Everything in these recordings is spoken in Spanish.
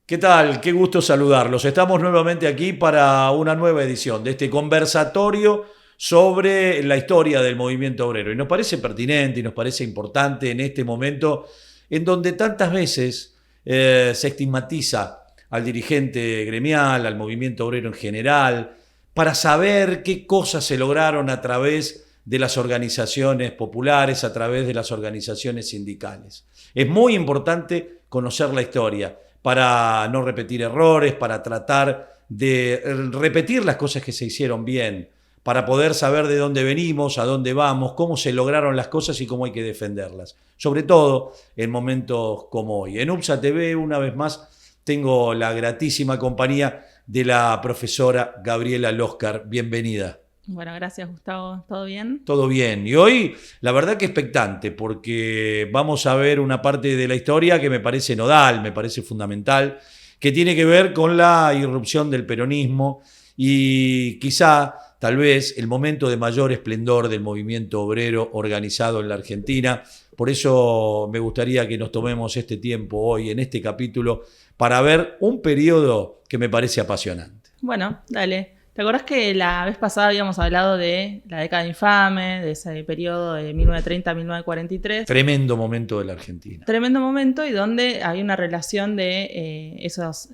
¿Qué tal? Qué gusto saludarlos. Estamos nuevamente aquí para una nueva edición de este conversatorio sobre la historia del movimiento obrero. Y nos parece pertinente y nos parece importante en este momento en donde tantas veces se estigmatiza al dirigente gremial, al movimiento obrero en general, para saber qué cosas se lograron a través de las organizaciones populares, a través de las organizaciones sindicales. Es muy importante conocer la historia para no repetir errores, para tratar de repetir las cosas que se hicieron bien, para poder saber de dónde venimos, a dónde vamos, cómo se lograron las cosas y cómo hay que defenderlas. Sobre todo en momentos como hoy. En UPSA TV, una vez más, tengo la gratísima compañía de la profesora Gabriela Loscar. Bienvenida. Bueno, gracias Gustavo. ¿Todo bien? Todo bien. Y hoy, la verdad que expectante, porque vamos a ver una parte de la historia que me parece nodal, me parece fundamental, que tiene que ver con la irrupción del peronismo y quizá, tal vez, el momento de mayor esplendor del movimiento obrero organizado en la Argentina. Por eso me gustaría que nos tomemos este tiempo hoy, en este capítulo, para ver un periodo que me parece apasionante. Bueno, dale. ¿Te acordás que la vez pasada habíamos hablado de la década infame, de ese periodo de 1930 a 1943? Tremendo momento de la Argentina. Tremendo momento y donde hay una relación de esos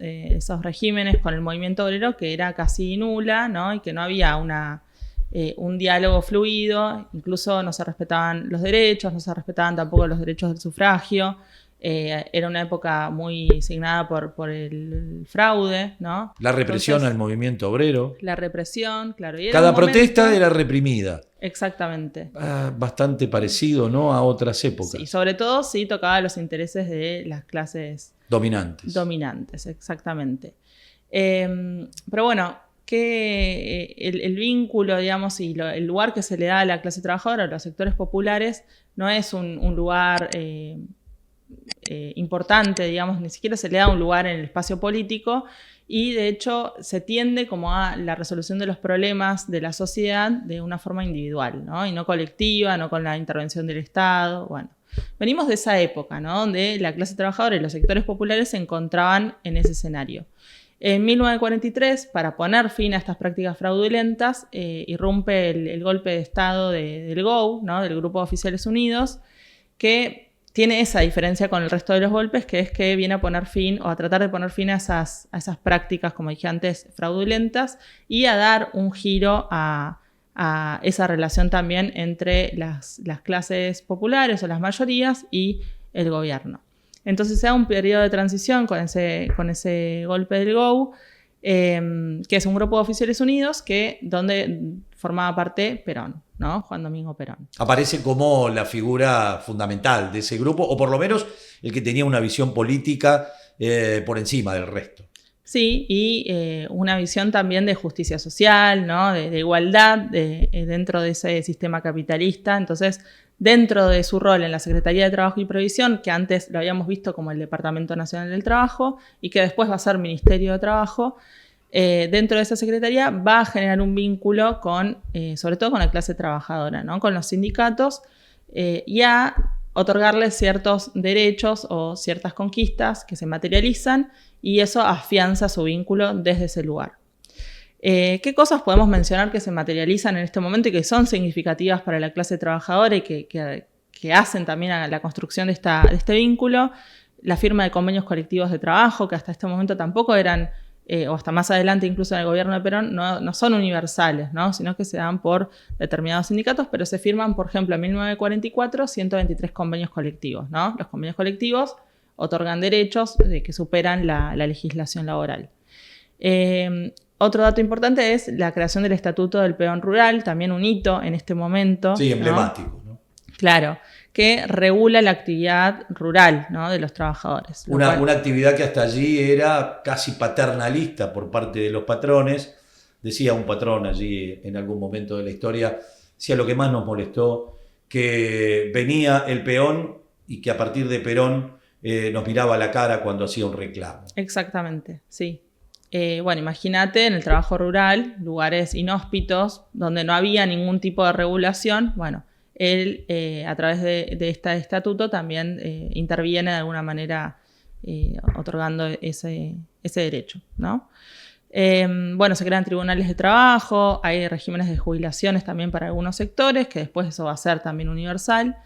regímenes con el movimiento obrero que era casi nula, ¿no? Y que no había un diálogo fluido, incluso no se respetaban los derechos, no se respetaban tampoco los derechos del sufragio. Era una época muy signada por el fraude, ¿no? La represión Entonces, al movimiento obrero. La represión, claro. Y cada protesta era reprimida. Exactamente. Bastante parecido, ¿no?, a otras épocas. Sí, sobre todo sí tocaba los intereses de las clases dominantes. Dominantes, exactamente. Pero bueno, que el vínculo, digamos, y el lugar que se le da a la clase trabajadora, a los sectores populares, no es un lugar importante, digamos, ni siquiera se le da un lugar en el espacio político y de hecho se tiende como a la resolución de los problemas de la sociedad de una forma individual, ¿no? Y no colectiva, no con la intervención del Estado. Bueno, venimos de esa época, ¿no?, donde la clase trabajadora y los sectores populares se encontraban en ese escenario. En 1943, para poner fin a estas prácticas fraudulentas, irrumpe el golpe de Estado del GOU, ¿no?, del Grupo de Oficiales Unidos, que tiene esa diferencia con el resto de los golpes, que es que viene a poner fin o a tratar de poner fin a esas prácticas, como dije antes, fraudulentas, y a dar un giro a esa relación también entre las clases populares o las mayorías y el gobierno. Entonces se da un periodo de transición con ese golpe del GOU, que es un grupo de oficiales unidos donde formaba parte Perón, ¿no? Juan Domingo Perón. Aparece como la figura fundamental de ese grupo, o por lo menos el que tenía una visión política por encima del resto. Sí, y una visión también de justicia social, ¿no?, de igualdad dentro de ese sistema capitalista. Entonces, dentro de su rol en la Secretaría de Trabajo y Previsión, que antes lo habíamos visto como el Departamento Nacional del Trabajo y que después va a ser Ministerio de Trabajo, dentro de esa secretaría va a generar un vínculo sobre todo con la clase trabajadora, ¿no?, con los sindicatos, y a otorgarles ciertos derechos o ciertas conquistas que se materializan, y eso afianza su vínculo desde ese lugar. ¿Qué cosas podemos mencionar que se materializan en este momento y que son significativas para la clase trabajadora y que hacen también a la construcción de este vínculo? La firma de convenios colectivos de trabajo, que hasta este momento tampoco eran, o hasta más adelante incluso en el gobierno de Perón, no son universales, ¿no?, sino que se dan por determinados sindicatos, pero se firman, por ejemplo, en 1944, 123 convenios colectivos, ¿no? Los convenios colectivos otorgan derechos que superan la legislación laboral. Otro dato importante es la creación del Estatuto del Peón Rural, también un hito en este momento. Sí, emblemático, ¿no? Claro, que regula la actividad rural, ¿no?, de los trabajadores. Una actividad que hasta allí era casi paternalista por parte de los patrones. Decía un patrón allí en algún momento de la historia, decía: lo que más nos molestó, que venía el peón y que a partir de Perón nos miraba a la cara cuando hacía un reclamo. Exactamente, sí. Bueno, imagínate en el trabajo rural, lugares inhóspitos, donde no había ningún tipo de regulación. Bueno, él a través de este estatuto también interviene de alguna manera otorgando ese derecho, ¿no? Bueno, se crean tribunales de trabajo, hay regímenes de jubilaciones también para algunos sectores, que después eso va a ser también universal.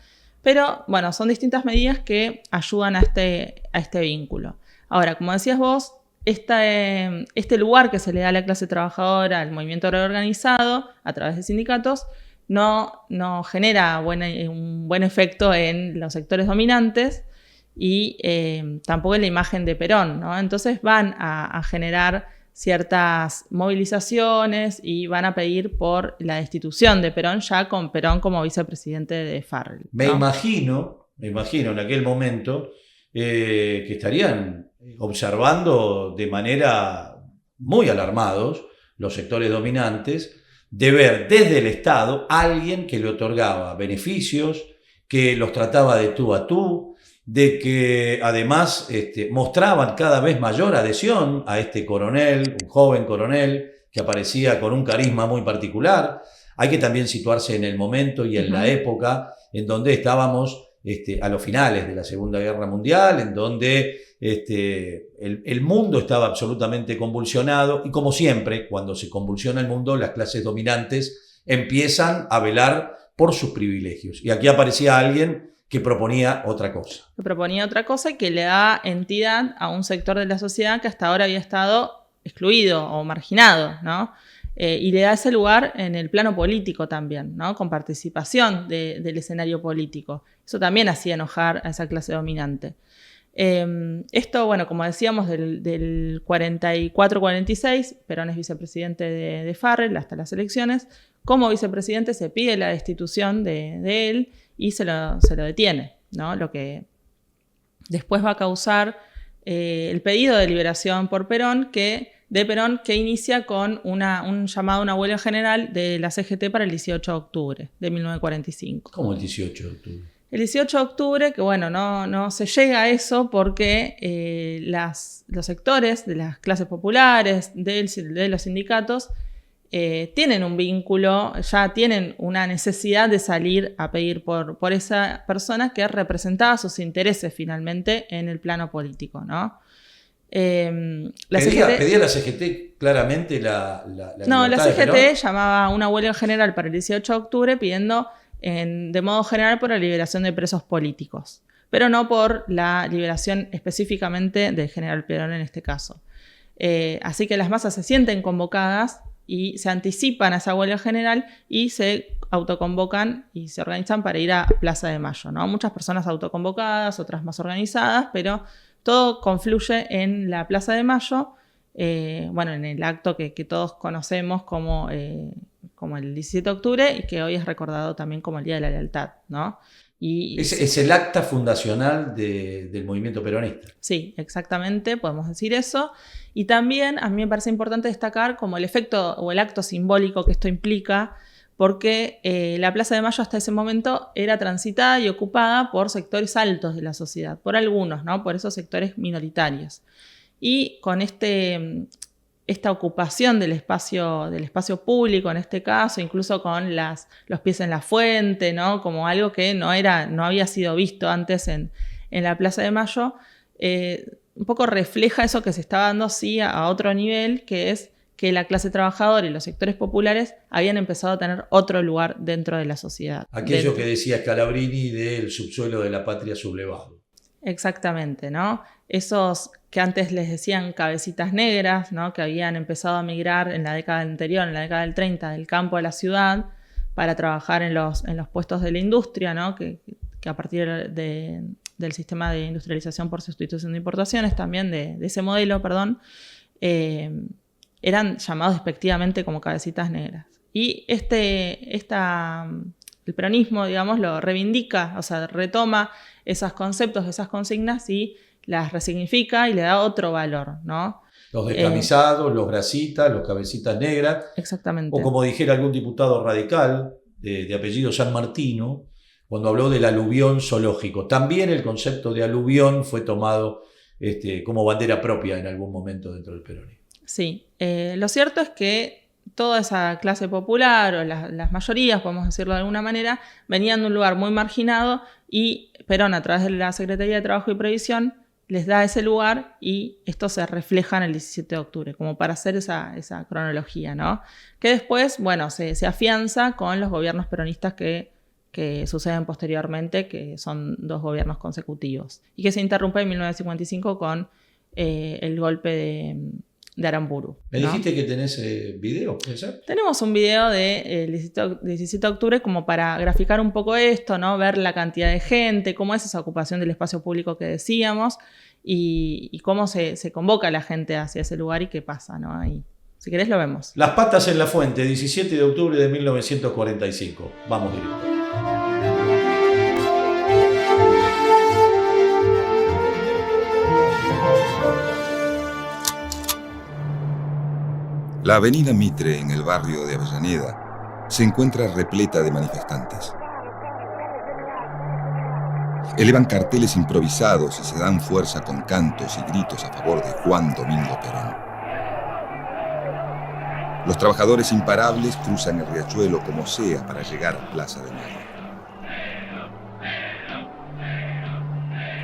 Pero, bueno, son distintas medidas que ayudan a este vínculo. Ahora, como decías vos, este lugar que se le da a la clase trabajadora, al movimiento obrero organizado, a través de sindicatos, no genera un buen efecto en los sectores dominantes y tampoco en la imagen de Perón, ¿no? Entonces van a generar ciertas movilizaciones y van a pedir por la destitución de Perón, ya con Perón como vicepresidente de Farrell, ¿no? Me imagino en aquel momento que estarían observando de manera muy alarmados los sectores dominantes de ver desde el Estado a alguien que le otorgaba beneficios, que los trataba de tú a tú, de que además mostraban cada vez mayor adhesión a este coronel, un joven coronel que aparecía con un carisma muy particular. Hay que también situarse en el momento y en la época en donde estábamos a los finales de la Segunda Guerra Mundial, en donde el mundo estaba absolutamente convulsionado y, como siempre, cuando se convulsiona el mundo, las clases dominantes empiezan a velar por sus privilegios. Y aquí aparecía alguien que proponía otra cosa. Que proponía otra cosa y que le da entidad a un sector de la sociedad que hasta ahora había estado excluido o marginado, ¿no? Y le da ese lugar en el plano político también, ¿no? Con participación del escenario político. Eso también hacía enojar a esa clase dominante. Esto, bueno, como decíamos, del 44-46, Perón es vicepresidente de Farrell hasta las elecciones. Como vicepresidente se pide la destitución de él y se lo detiene, ¿no? Lo que después va a causar el pedido de liberación por Perón, que inicia con un llamado a una huelga general de la CGT para el 18 de octubre de 1945. ¿Cómo el 18 de octubre? El 18 de octubre, que bueno, no se llega a eso porque los sectores de las clases populares, de los sindicatos, tienen un vínculo, ya tienen una necesidad de salir a pedir por esa persona que representaba sus intereses finalmente en el plano político, ¿no? Pedía la CGT claramente la No, la CGT de llamaba una huelga general para el 18 de octubre pidiendo de modo general por la liberación de presos políticos, pero no por la liberación específicamente del general Perón en este caso. Así que las masas se sienten convocadas y se anticipan a esa huelga general y se autoconvocan y se organizan para ir a Plaza de Mayo, ¿no? Muchas personas autoconvocadas, otras más organizadas, pero todo confluye en la Plaza de Mayo, en el acto que todos conocemos como el 17 de octubre y que hoy es recordado también como el Día de la Lealtad, ¿no? Es el acta fundacional del movimiento peronista. Sí, exactamente, podemos decir eso. Y también a mí me parece importante destacar como el efecto o el acto simbólico que esto implica, porque la Plaza de Mayo hasta ese momento era transitada y ocupada por sectores altos de la sociedad, por algunos, ¿no? Por esos sectores minoritarios. Y con esta ocupación del espacio público en este caso, incluso con los pies en la fuente, ¿no? Como algo que no había sido visto antes en la Plaza de Mayo, un poco refleja eso que se estaba dando sí a otro nivel, que es que la clase trabajadora y los sectores populares habían empezado a tener otro lugar dentro de la sociedad. Aquello que decía Scalabrini del subsuelo de la patria sublevado. Exactamente, ¿no? Esos que antes les decían cabecitas negras, ¿no? Que habían empezado a migrar en la década anterior, en la década del 30, del campo a la ciudad para trabajar en los puestos de la industria, ¿no? Que a partir del sistema de industrialización por sustitución de importaciones, también de ese modelo, eran llamados despectivamente como cabecitas negras. Y el peronismo, digamos, lo reivindica, o sea, retoma esos conceptos, esas consignas y las resignifica y le da otro valor, ¿no? Los descamisados, los grasitas, los cabecitas negras. Exactamente. O como dijera algún diputado radical de apellido San Martino, cuando habló del aluvión zoológico. También el concepto de aluvión fue tomado como bandera propia en algún momento dentro del peronismo. Sí, lo cierto es que toda esa clase popular o las mayorías, podemos decirlo de alguna manera, venían de un lugar muy marginado y Perón, a través de la Secretaría de Trabajo y Previsión, les da ese lugar y esto se refleja en el 17 de octubre, como para hacer esa cronología, ¿no? Que después, bueno, se afianza con los gobiernos peronistas que suceden posteriormente, que son 2 gobiernos consecutivos, y que se interrumpe en 1955 con el golpe de Aramburu. Me dijiste que tenés video, ¿puede ser? Tenemos un video del 17 de octubre como para graficar un poco esto, ¿no? Ver la cantidad de gente, cómo es esa ocupación del espacio público que decíamos y cómo se convoca a la gente hacia ese lugar y qué pasa, ¿no? Ahí. Si querés lo vemos. Las patas en la fuente, 17 de octubre de 1945. Vamos directo. La avenida Mitre, en el barrio de Avellaneda, se encuentra repleta de manifestantes. Elevan carteles improvisados y se dan fuerza con cantos y gritos a favor de Juan Domingo Perón. Los trabajadores imparables cruzan el riachuelo como sea para llegar a Plaza de Mayo.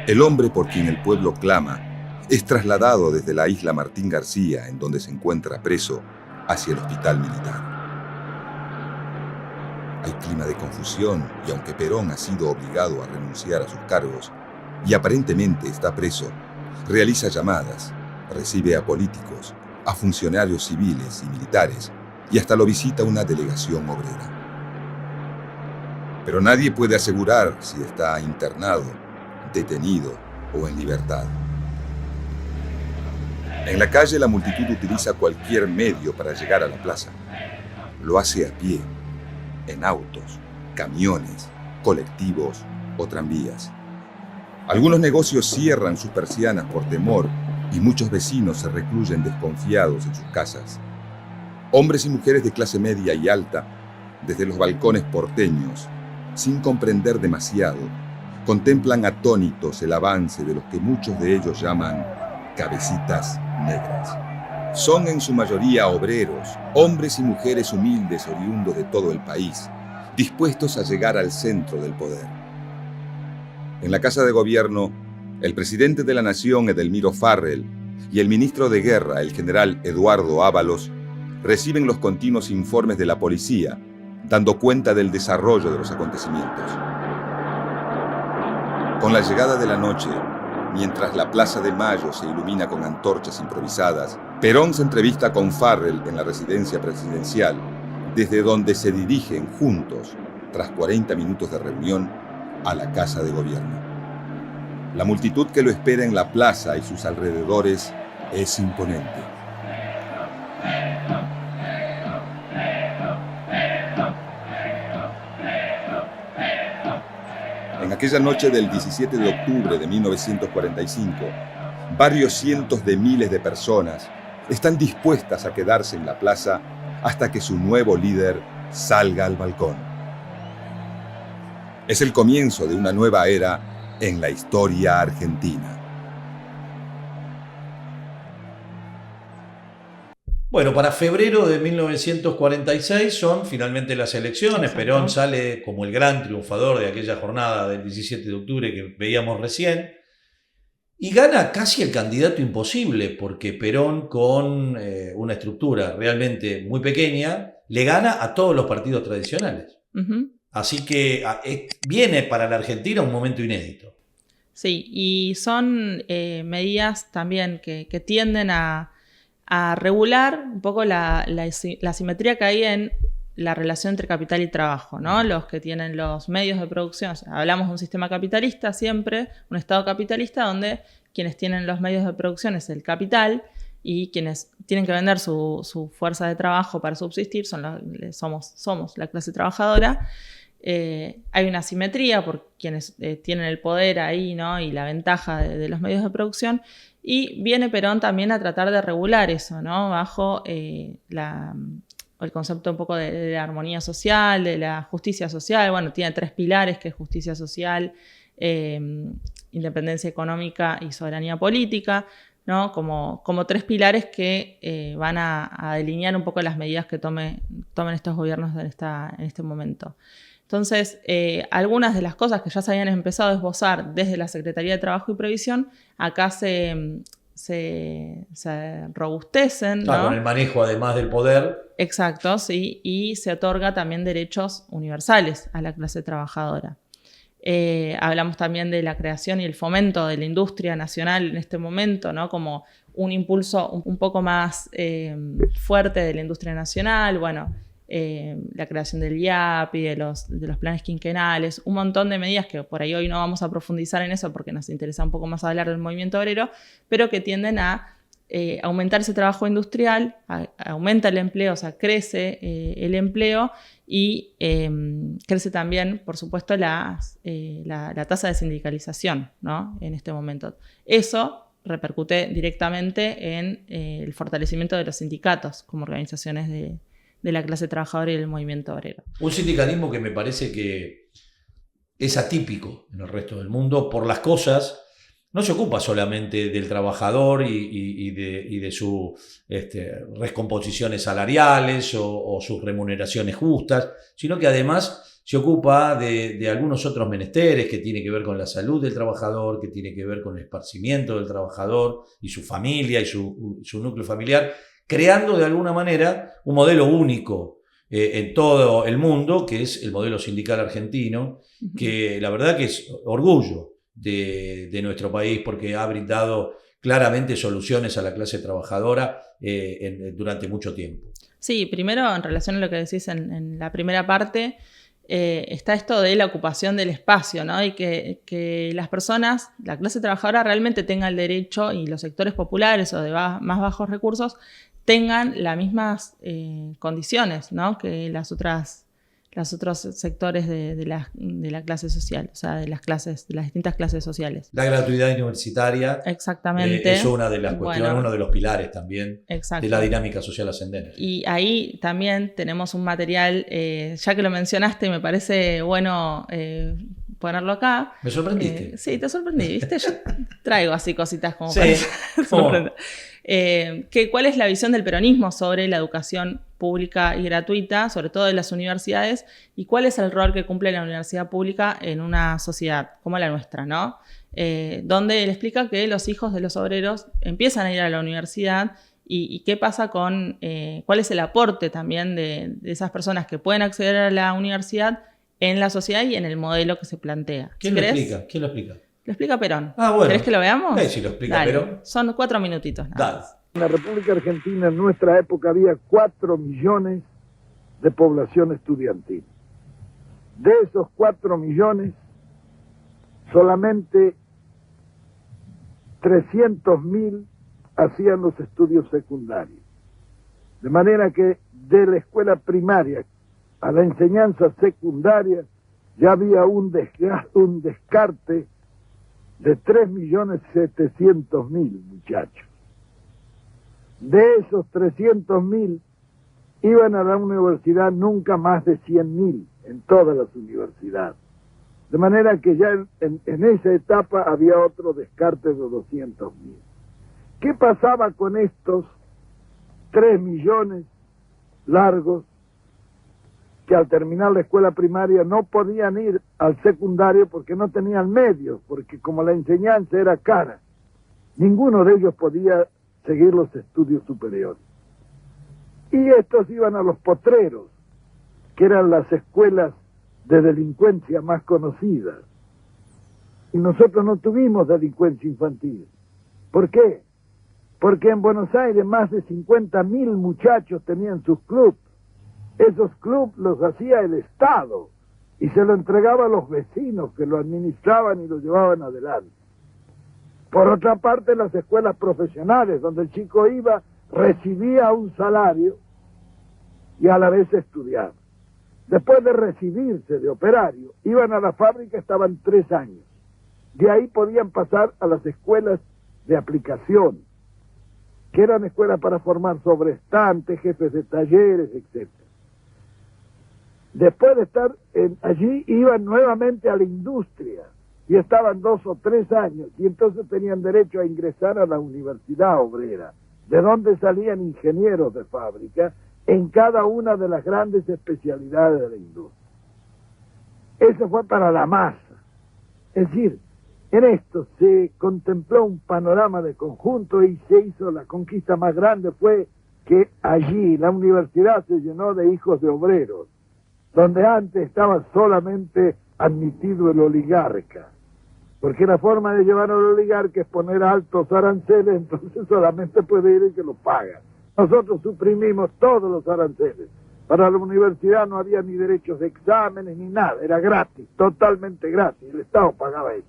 El hombre por quien el pueblo clama es trasladado desde la isla Martín García, en donde se encuentra preso, hacia el hospital militar. Hay clima de confusión y aunque Perón ha sido obligado a renunciar a sus cargos y aparentemente está preso, realiza llamadas, recibe a políticos, a funcionarios civiles y militares y hasta lo visita una delegación obrera. Pero nadie puede asegurar si está internado, detenido o en libertad. En la calle la multitud utiliza cualquier medio para llegar a la plaza. Lo hace a pie, en autos, camiones, colectivos o tranvías. Algunos negocios cierran sus persianas por temor y muchos vecinos se recluyen desconfiados en sus casas. Hombres y mujeres de clase media y alta, desde los balcones porteños, sin comprender demasiado, contemplan atónitos el avance de los que muchos de ellos llaman cabecitas negras. Son en su mayoría obreros, hombres y mujeres humildes oriundos de todo el país, dispuestos a llegar al centro del poder. En la Casa de Gobierno, el presidente de la Nación, Edelmiro Farrell, y el ministro de Guerra, el general Eduardo Ábalos, reciben los continuos informes de la policía, dando cuenta del desarrollo de los acontecimientos. Con la llegada de la noche, mientras la Plaza de Mayo se ilumina con antorchas improvisadas, Perón se entrevista con Farrell en la residencia presidencial, desde donde se dirigen juntos, tras 40 minutos de reunión, a la Casa de Gobierno. La multitud que lo espera en la plaza y sus alrededores es imponente. En aquella noche del 17 de octubre de 1945, varios cientos de miles de personas están dispuestas a quedarse en la plaza hasta que su nuevo líder salga al balcón. Es el comienzo de una nueva era en la historia argentina. Bueno, para febrero de 1946 son finalmente las elecciones. Exacto. Perón sale como el gran triunfador de aquella jornada del 17 de octubre que veíamos recién. Y gana casi el candidato imposible, porque Perón, con una estructura realmente muy pequeña, le gana a todos los partidos tradicionales. Uh-huh. Así que viene para la Argentina un momento inédito. Sí, y son medidas también que tienden a regular un poco la asimetría que hay en la relación entre capital y trabajo, ¿no? Los que tienen los medios de producción, o sea, hablamos de un sistema capitalista siempre, un estado capitalista donde quienes tienen los medios de producción es el capital y quienes tienen que vender su fuerza de trabajo para subsistir somos la clase trabajadora. Hay una asimetría por quienes tienen el poder ahí, ¿no? Y la ventaja de los medios de producción. Y viene Perón también a tratar de regular eso, ¿no? Bajo el concepto un poco de la armonía social, de la justicia social. Bueno, tiene 3 pilares, que es justicia social, independencia económica y soberanía política, ¿no? Como 3 pilares que van a delinear un poco las medidas que tomen estos gobiernos en este momento. Entonces, algunas de las cosas que ya se habían empezado a esbozar desde la Secretaría de Trabajo y Previsión, acá se robustecen, ¿no? Con el manejo además del poder. Exacto, sí, y se otorga también derechos universales a la clase trabajadora. Hablamos también de la creación y el fomento de la industria nacional en este momento, ¿no? Como un impulso un poco más fuerte de la industria nacional, bueno, la creación del IAPI, de los planes quinquenales, un montón de medidas que por ahí hoy no vamos a profundizar en eso porque nos interesa un poco más hablar del movimiento obrero, pero que tienden a aumentar ese trabajo industrial, aumenta el empleo, o sea, crece el empleo y crece también, por supuesto, la tasa de sindicalización, ¿no? En este momento. Eso repercute directamente en el fortalecimiento de los sindicatos como organizaciones de la clase trabajadora y del movimiento obrero. Un sindicalismo que me parece que es atípico en el resto del mundo por las cosas. No se ocupa solamente del trabajador y de sus recomposiciones salariales o sus remuneraciones justas, sino que además se ocupa de algunos otros menesteres que tiene que ver con la salud del trabajador, que tiene que ver con el esparcimiento del trabajador y su familia y su núcleo familiar, creando de alguna manera un modelo único en todo el mundo, que es el modelo sindical argentino, que la verdad que es orgullo de nuestro país porque ha brindado claramente soluciones a la clase trabajadora durante mucho tiempo. Sí, primero en relación a lo que decís en la primera parte, está esto de la ocupación del espacio, ¿no? Y que las personas, la clase trabajadora realmente tenga el derecho y los sectores populares o de más bajos recursos tengan las mismas condiciones, ¿no? Que los otros sectores de la clase social, o sea, de las distintas clases sociales. La gratuidad universitaria. Exactamente. Es una de las cuestiones, uno de los pilares también. Exacto. De la dinámica social ascendente. Y ahí también tenemos un material, ya que lo mencionaste, me parece bueno ponerlo acá. ¿Me sorprendiste? Sí, te sorprendí, ¿viste? Yo traigo así cositas como para sorprender. ¿Cuál es la visión del peronismo sobre la educación pública y gratuita, sobre todo de las universidades, y cuál es el rol que cumple la universidad pública en una sociedad como la nuestra, ¿no? Donde él explica que los hijos de los obreros empiezan a ir a la universidad y qué pasa con cuál es el aporte también de esas personas que pueden acceder a la universidad en la sociedad y en el modelo que se plantea. ¿Quién lo explica? ¿Quién lo explica? Lo explica Perón. Bueno. ¿Querés que lo veamos? Sí, lo explica Dale. Perón. Son 4 minutitos nada más. En la República Argentina, en nuestra época, había 4 millones de población estudiantil. De esos 4 millones, solamente 300.000 hacían los estudios secundarios. De manera que de la escuela primaria a la enseñanza secundaria ya había un descarte de 3.700.000 muchachos. De esos 300.000 iban a la universidad nunca más de 100.000 en todas las universidades. De manera que ya en esa etapa había otro descarte de 200.000. ¿Qué pasaba con estos 3 millones largos que al terminar la escuela primaria no podían ir al secundario porque no tenían medios, porque como la enseñanza era cara, ninguno de ellos podía seguir los estudios superiores? Y estos iban a los potreros, que eran las escuelas de delincuencia más conocidas. Y nosotros no tuvimos delincuencia infantil. ¿Por qué? Porque en Buenos Aires más de 50.000 muchachos tenían sus clubes. Esos clubes los hacía el Estado y se lo entregaba a los vecinos que lo administraban y lo llevaban adelante. Por otra parte, las escuelas profesionales, donde el chico iba, recibía un salario y a la vez estudiaba. Después de recibirse de operario, iban a la fábrica, estaban 3 años. De ahí podían pasar a las escuelas de aplicación, que eran escuelas para formar sobrestantes, jefes de talleres, etc. Después de estar allí, iban nuevamente a la industria y estaban 2 o 3 años y entonces tenían derecho a ingresar a la universidad obrera, de donde salían ingenieros de fábrica en cada una de las grandes especialidades de la industria. Eso fue para la masa. Es decir, en esto se contempló un panorama de conjunto y se hizo la conquista más grande, fue que allí la universidad se llenó de hijos de obreros, donde antes estaba solamente admitido el oligarca, porque la forma de llevar al oligarca es poner altos aranceles, entonces solamente puede ir el que lo paga. Nosotros suprimimos todos los aranceles. Para la universidad no había ni derechos de exámenes ni nada, era gratis, totalmente gratis, el Estado pagaba eso.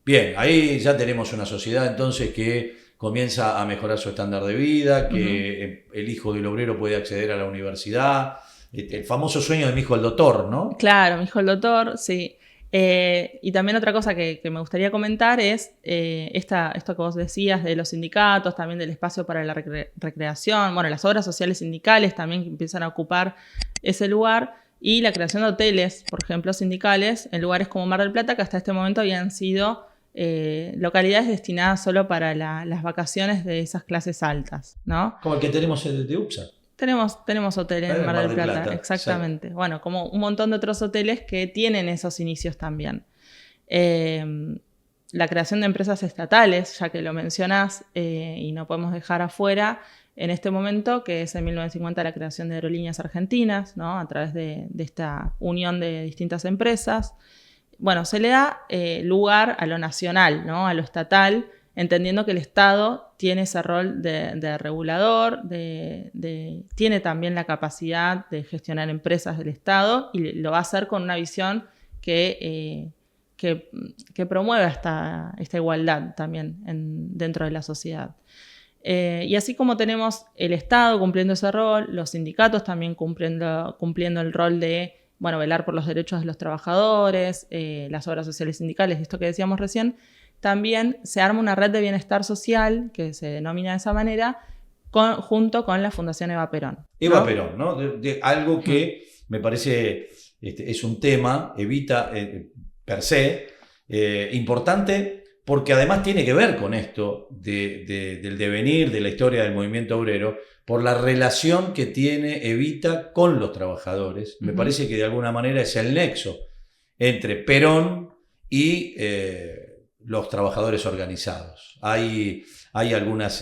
Bien, ahí ya tenemos una sociedad entonces que comienza a mejorar su estándar de vida, que el hijo del obrero puede acceder a la universidad, el famoso sueño de mi hijo el doctor, ¿no? Claro, mi hijo el doctor, sí. Y también otra cosa que me gustaría comentar es esto que vos decías de los sindicatos, también del espacio para la recreación, bueno, las obras sociales sindicales también que empiezan a ocupar ese lugar, y la creación de hoteles, por ejemplo, sindicales, en lugares como Mar del Plata, que hasta este momento habían sido localidades destinadas solo para las vacaciones de esas clases altas, ¿no? Como el que tenemos de UPSA. Tenemos hotel en Mar del Plata, exactamente. Sí. Bueno, como un montón de otros hoteles que tienen esos inicios también. La creación de empresas estatales, ya que lo mencionás, y no podemos dejar afuera en este momento, que es en 1950 la creación de Aerolíneas Argentinas, ¿no? A través de esta unión de distintas empresas. Bueno, se le da lugar a lo nacional, ¿no? A lo estatal, entendiendo que el Estado tiene ese rol de regulador, tiene también la capacidad de gestionar empresas del Estado y lo va a hacer con una visión que promueva esta igualdad también dentro de la sociedad. Y así como tenemos el Estado cumpliendo ese rol, los sindicatos también cumpliendo el rol de velar por los derechos de los trabajadores, las obras sociales sindicales, esto que decíamos recién, también se arma una red de bienestar social, que se denomina de esa manera, junto con la Fundación Eva Perón, ¿no? Eva Perón, ¿no? De algo que me parece es un tema, Evita per se, importante, porque además tiene que ver con esto del devenir de la historia del movimiento obrero, por la relación que tiene Evita con los trabajadores. Me parece que de alguna manera es el nexo entre Perón y los trabajadores organizados. Hay algunas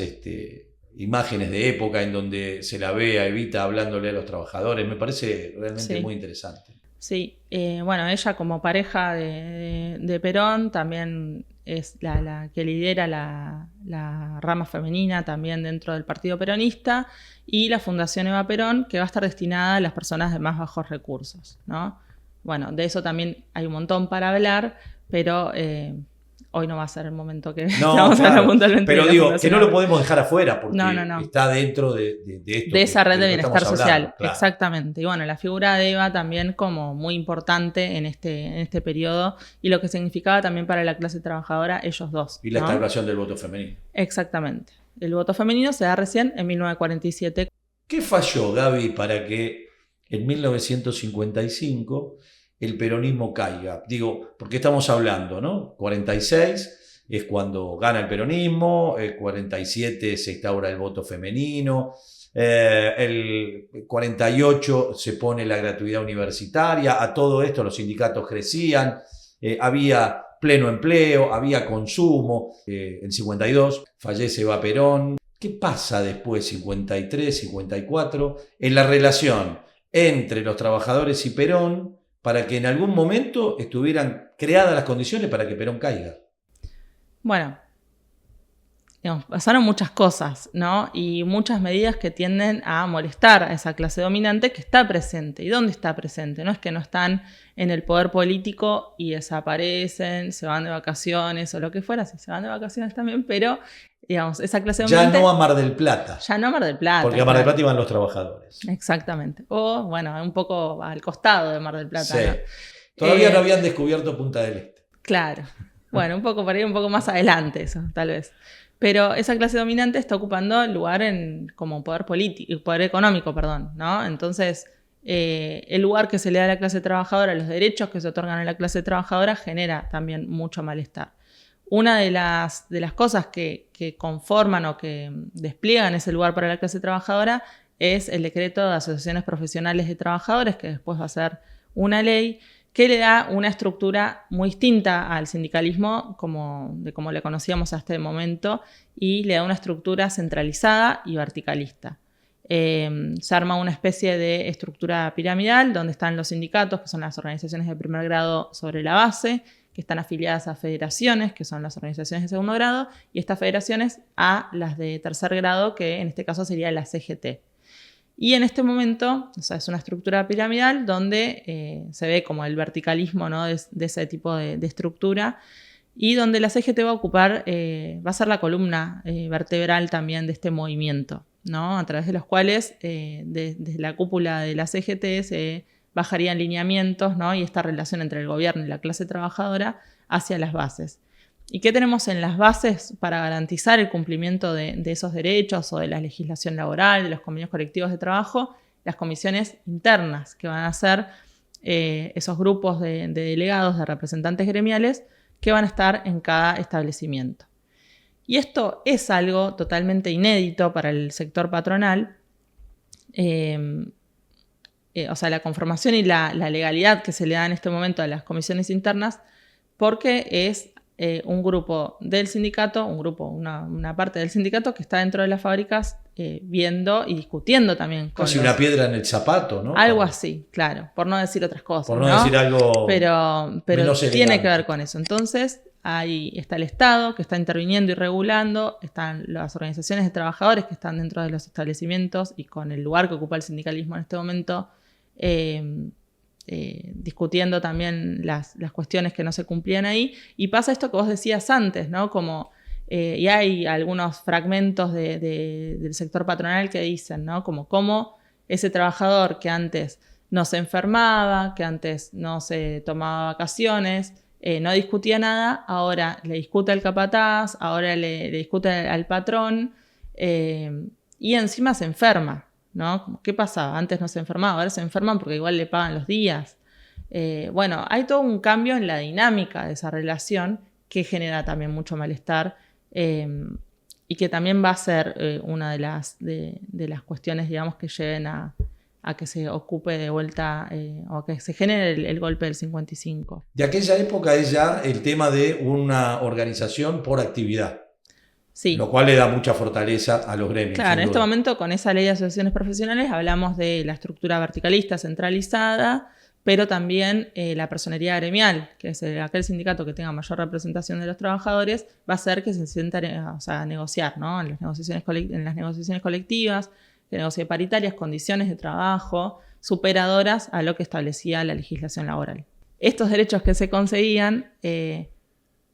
imágenes de época en donde se la ve a Evita hablándole a los trabajadores. Me parece realmente muy interesante. Sí, ella como pareja de Perón también es la que lidera la rama femenina también dentro del Partido Peronista, y la Fundación Eva Perón, que va a estar destinada a las personas de más bajos recursos, ¿no? Bueno, de eso también hay un montón para hablar, pero hoy no va a ser el momento que vamos a hablar puntualmente. Pero digo, que no lo podemos dejar afuera porque no. está dentro de esto. De esa red de bienestar social, claro. Exactamente. Y bueno, la figura de Eva también como muy importante en este periodo, y lo que significaba también para la clase trabajadora ellos dos. Y la instauración del voto femenino. Exactamente. El voto femenino se da recién en 1947. ¿Qué falló, Gaby, para que en 1955 el peronismo caiga? Digo, porque estamos hablando, ¿no? 46 es cuando gana el peronismo, 47 se instaura el voto femenino, el 48 se pone la gratuidad universitaria, a todo esto los sindicatos crecían, había pleno empleo, había consumo, en 52 fallece Eva Perón. ¿Qué pasa después, 53, 54, en la relación entre los trabajadores y Perón, para que en algún momento estuvieran creadas las condiciones para que Perón caiga? Bueno, pasaron muchas cosas, ¿no? Y muchas medidas que tienden a molestar a esa clase dominante que está presente. ¿Y dónde está presente? No es que no están en el poder político y desaparecen, se van de vacaciones o lo que fuera, sí, se van de vacaciones también, pero digamos, esa clase dominante... Ya no a Mar del Plata. Ya no a Mar del Plata. Porque a Mar del Plata iban los trabajadores. Exactamente. O, un poco al costado de Mar del Plata. Sí. ¿No? Todavía no habían descubierto Punta del Este. Claro. Bueno, un poco por ahí, un poco más adelante eso, tal vez. Pero esa clase dominante está ocupando el lugar como poder político, poder económico, ¿no? Entonces, el lugar que se le da a la clase trabajadora, los derechos que se otorgan a la clase trabajadora, genera también mucho malestar. Una de las cosas que conforman o que despliegan ese lugar para la clase trabajadora es el decreto de asociaciones profesionales de trabajadores, que después va a ser una ley, que le da una estructura muy distinta al sindicalismo como le conocíamos hasta el momento, y le da una estructura centralizada y verticalista. Se arma una especie de estructura piramidal donde están los sindicatos, que son las organizaciones de primer grado sobre la base, que están afiliadas a federaciones, que son las organizaciones de segundo grado, y estas federaciones a las de tercer grado, que en este caso sería la CGT. Y en este momento, o sea, es una estructura piramidal donde se ve como el verticalismo, ¿no?, de ese tipo de estructura, y donde la CGT va a ocupar, va a ser la columna vertebral también de este movimiento, ¿no?, a través de los cuales desde la cúpula de la CGT se bajarían lineamientos, ¿no?, y esta relación entre el gobierno y la clase trabajadora hacia las bases. ¿Y qué tenemos en las bases para garantizar el cumplimiento de esos derechos o de la legislación laboral, de los convenios colectivos de trabajo? Las comisiones internas, que van a ser esos grupos de delegados, de representantes gremiales, que van a estar en cada establecimiento. Y esto es algo totalmente inédito para el sector patronal. O sea, la conformación y la legalidad que se le da en este momento a las comisiones internas, porque es un grupo del sindicato, una parte del sindicato que está dentro de las fábricas viendo y discutiendo también. Casi una piedra en el zapato, ¿no? Algo así, claro, por no decir otras cosas. Por no decir algo. Pero tiene que ver con eso. Entonces, ahí está el Estado que está interviniendo y regulando, están las organizaciones de trabajadores que están dentro de los establecimientos y con el lugar que ocupa el sindicalismo en este momento, discutiendo también las cuestiones que no se cumplían ahí. Y pasa esto que vos decías antes, ¿no? Como, y hay algunos fragmentos del sector patronal que dicen, ¿no?, como cómo ese trabajador que antes no se enfermaba, que antes no se tomaba vacaciones, no discutía nada, ahora le discute al capataz, ahora le discute al patrón, y encima se enferma, ¿no? ¿Qué pasaba? Antes no se enfermaba, ahora se enferman porque igual le pagan los días. Bueno, hay todo un cambio en la dinámica de esa relación que genera también mucho malestar, y que también va a ser una de las cuestiones, digamos, que lleven a que se ocupe de vuelta o a que se genere el golpe del 55. De aquella época es ya el tema de una organización por actividad. Sí. Lo cual le da mucha fortaleza a los gremios. Claro, en este momento con esa ley de asociaciones profesionales hablamos de la estructura verticalista centralizada, pero también la personería gremial, que es aquel sindicato que tenga mayor representación de los trabajadores, va a hacer que se sienta a negociar, ¿no?, en las negociaciones colectivas, que negocie paritarias, condiciones de trabajo superadoras a lo que establecía la legislación laboral. Estos derechos que se conseguían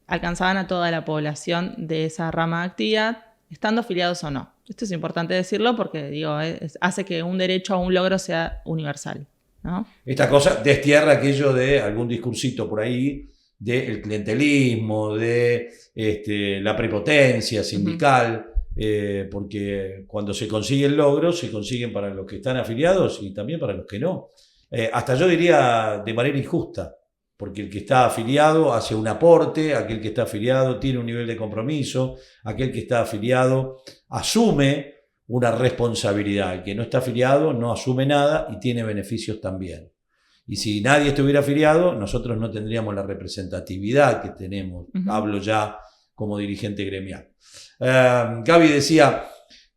alcanzaban a toda la población de esa rama de actividad, estando afiliados o no. Esto es importante decirlo porque hace que un derecho a un logro sea universal, ¿no? Esta cosa destierra aquello de algún discursito por ahí, del clientelismo, de la prepotencia sindical, porque cuando se consigue el logro, se consiguen para los que están afiliados y también para los que no. Hasta yo diría de manera injusta. Porque el que está afiliado hace un aporte, aquel que está afiliado tiene un nivel de compromiso, aquel que está afiliado asume una responsabilidad, el que no está afiliado no asume nada y tiene beneficios también. Y si nadie estuviera afiliado, nosotros no tendríamos la representatividad que tenemos. Hablo ya como dirigente gremial. Gaby decía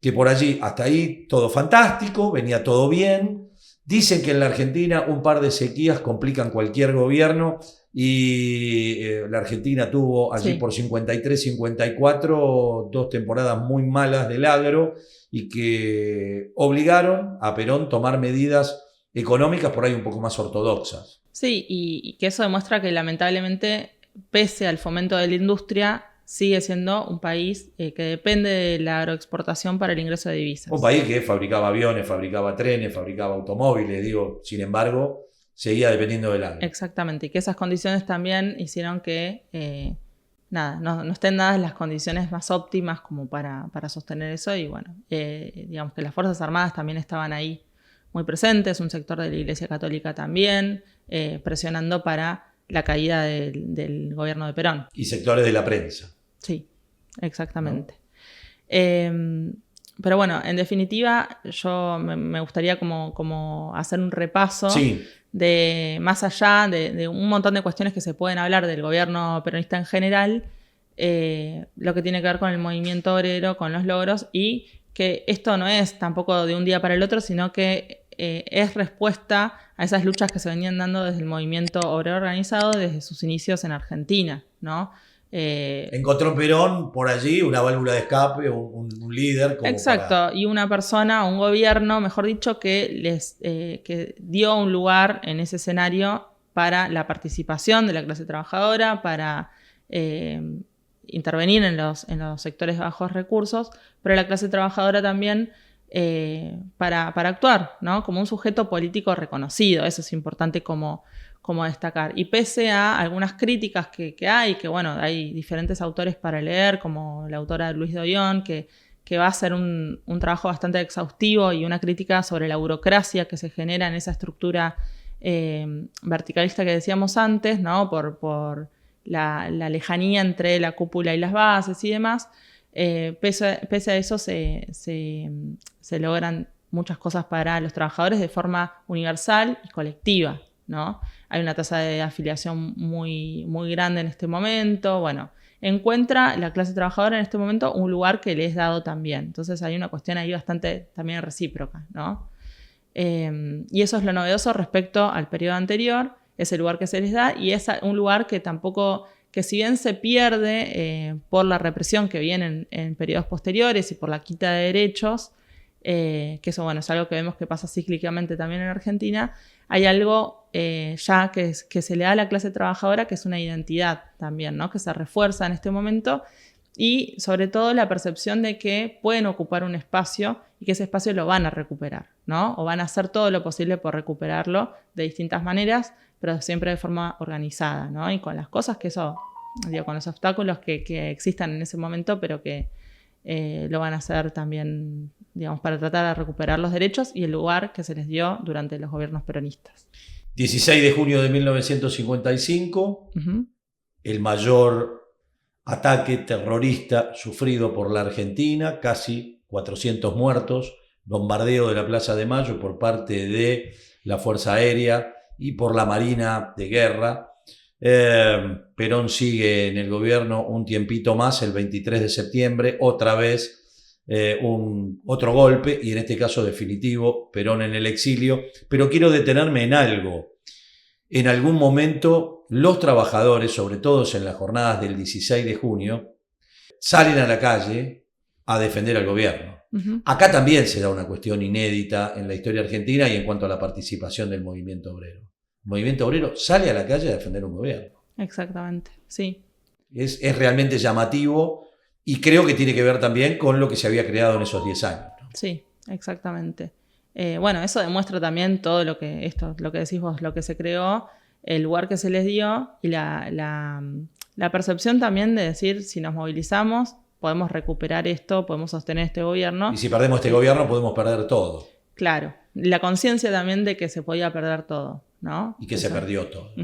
que por allí, hasta ahí, todo fantástico, venía todo bien. Dicen que en la Argentina un par de sequías complican cualquier gobierno y la Argentina tuvo allí por 53, 54 2 temporadas muy malas del agro y que obligaron a Perón a tomar medidas económicas por ahí un poco más ortodoxas. Sí, y que eso demuestra que lamentablemente, pese al fomento de la industria, sigue siendo un país que depende de la agroexportación para el ingreso de divisas. Un país que fabricaba aviones, fabricaba trenes, fabricaba automóviles, sin embargo, seguía dependiendo del agro. Exactamente, y que esas condiciones también hicieron que no estén dadas las condiciones más óptimas como para sostener eso, y bueno, digamos que las Fuerzas Armadas también estaban ahí muy presentes, un sector de la Iglesia Católica también, presionando para la caída del gobierno de Perón. Y sectores de la prensa. Sí, exactamente. Pero bueno, en definitiva, yo me gustaría como hacer un repaso Sí. de más allá de un montón de cuestiones que se pueden hablar del gobierno peronista en general, lo que tiene que ver con el movimiento obrero, con los logros, y que esto no es tampoco de un día para el otro, sino que es respuesta a esas luchas que se venían dando desde el movimiento obrero organizado desde sus inicios en Argentina, ¿no? Encontró Perón por allí una válvula de escape, un líder. Como exacto, y una persona, un gobierno, mejor dicho, que dio un lugar en ese escenario para la participación de la clase trabajadora, para intervenir en los sectores de bajos recursos, pero la clase trabajadora también para actuar, ¿no? Como un sujeto político reconocido. Eso es importante como destacar. Y pese a algunas críticas que hay, que bueno, hay diferentes autores para leer, como la autora Luis Doyon, que va a hacer un trabajo bastante exhaustivo y una crítica sobre la burocracia que se genera en esa estructura verticalista que decíamos antes, ¿no? Por la lejanía entre la cúpula y las bases y demás. Pese a eso se logran muchas cosas para los trabajadores de forma universal y colectiva, ¿no? Hay una tasa de afiliación muy, muy grande en este momento. Bueno, encuentra la clase trabajadora en este momento un lugar que le es dado también. Entonces hay una cuestión ahí bastante también recíproca, ¿no? Y eso es lo novedoso respecto al periodo anterior, ese lugar que se les da, y es un lugar que tampoco, que si bien se pierde por la represión que viene en periodos posteriores y por la quita de derechos, que eso bueno, es algo que vemos que pasa cíclicamente también en Argentina, hay algo ya que se le da a la clase trabajadora que es una identidad también, ¿no? Que se refuerza en este momento, y sobre todo la percepción de que pueden ocupar un espacio y que ese espacio lo van a recuperar, ¿no? O van a hacer todo lo posible por recuperarlo de distintas maneras, pero siempre de forma organizada, ¿no? Y con las cosas que eso, digo, con los obstáculos que existan en ese momento, pero que lo van a hacer también, digamos, para tratar de recuperar los derechos y el lugar que se les dio durante los gobiernos peronistas. 16 de junio de 1955, el mayor ataque terrorista sufrido por la Argentina, casi 400 muertos, bombardeo de la Plaza de Mayo por parte de la Fuerza Aérea y por la Marina de Guerra. Perón sigue en el gobierno un tiempito más, el 23 de septiembre, otra vez otro golpe, y en este caso definitivo, Perón en el exilio. Pero quiero detenerme en algo. En algún momento los trabajadores, sobre todo en las jornadas del 16 de junio, salen a la calle a defender al gobierno. Acá también se da una cuestión inédita en la historia argentina y en cuanto a la participación del movimiento obrero. El movimiento obrero sale a la calle a defender un gobierno. Exactamente, sí. Es realmente llamativo y creo que tiene que ver también con lo que se había creado en esos 10 años, ¿no? Sí, exactamente. Bueno, eso demuestra también todo lo que decís vos, lo que se creó, el lugar que se les dio y la percepción también de decir, si nos movilizamos, podemos recuperar esto, podemos sostener este gobierno. Y si perdemos este gobierno, podemos perder todo. Claro, la conciencia también de que se podía perder todo, ¿no? Y que se perdió todo.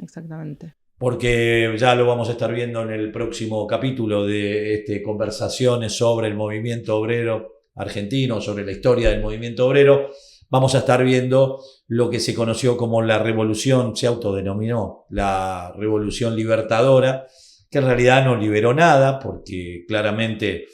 Exactamente. Porque ya lo vamos a estar viendo en el próximo capítulo de conversaciones sobre el movimiento obrero argentino, sobre la historia del movimiento obrero. Vamos a estar viendo lo que se conoció como la revolución, se autodenominó la revolución libertadora, que en realidad no liberó nada, porque claramente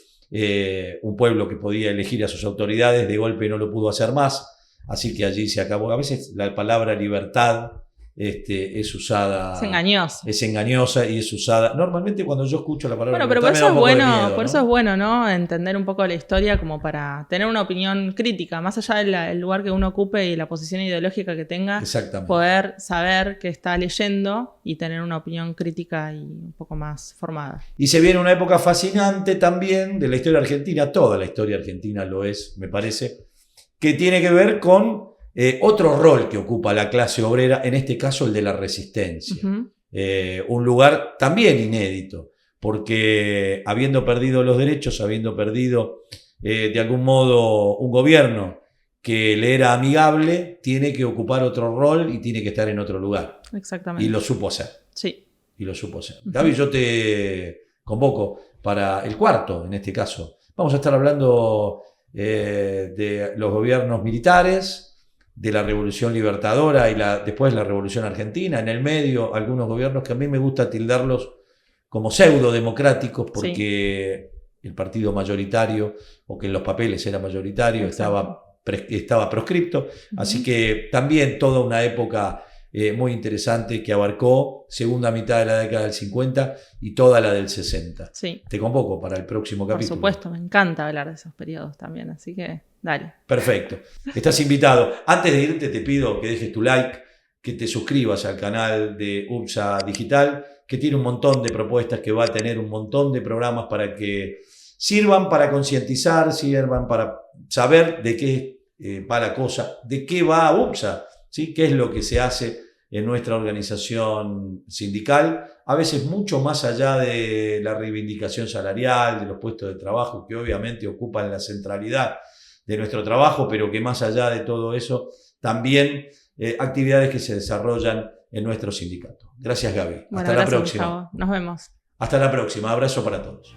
un pueblo que podía elegir a sus autoridades de golpe no lo pudo hacer más, así que allí se acabó. A veces la palabra libertad es usada... Es engañosa y es usada... Normalmente cuando yo escucho la palabra libertad... Bueno, pero por eso es bueno, ¿no? Entender un poco la historia como para tener una opinión crítica, más allá del lugar que uno ocupe y la posición ideológica que tenga, poder saber qué está leyendo y tener una opinión crítica y un poco más formada. Y se viene una época fascinante también de la historia argentina, toda la historia argentina lo es, me parece, que tiene que ver con otro rol que ocupa la clase obrera, en este caso el de la resistencia. Un lugar también inédito, porque habiendo perdido los derechos, habiendo perdido de algún modo un gobierno que le era amigable, tiene que ocupar otro rol y tiene que estar en otro lugar. Exactamente. Y lo supo hacer. Sí. Y lo supo hacer. Gaby, yo te convoco para el cuarto, en este caso. Vamos a estar hablando de los gobiernos militares, de la Revolución Libertadora y después la Revolución Argentina. En el medio, algunos gobiernos que a mí me gusta tildarlos como pseudo-democráticos porque el partido mayoritario, o que en los papeles era mayoritario, estaba proscripto. Así que también toda una época muy interesante que abarcó segunda mitad de la década del 50 y toda la del 60. Sí. Te convoco para el próximo capítulo. Por supuesto, me encanta hablar de esos periodos también, así que dale. Perfecto. Estás invitado. Antes de irte te pido que dejes tu like, que te suscribas al canal de UPSA Digital, que tiene un montón de propuestas, que va a tener un montón de programas para que sirvan para concientizar, sirvan para saber de qué va la cosa, de qué va UPSA, ¿sí? Qué es lo que se hace en nuestra organización sindical, a veces mucho más allá de la reivindicación salarial, de los puestos de trabajo que obviamente ocupan la centralidad de nuestro trabajo, pero que más allá de todo eso, también actividades que se desarrollan en nuestro sindicato. Gracias, Gaby. Bueno, hasta la próxima. Gustavo. Nos vemos. Hasta la próxima. Abrazo para todos.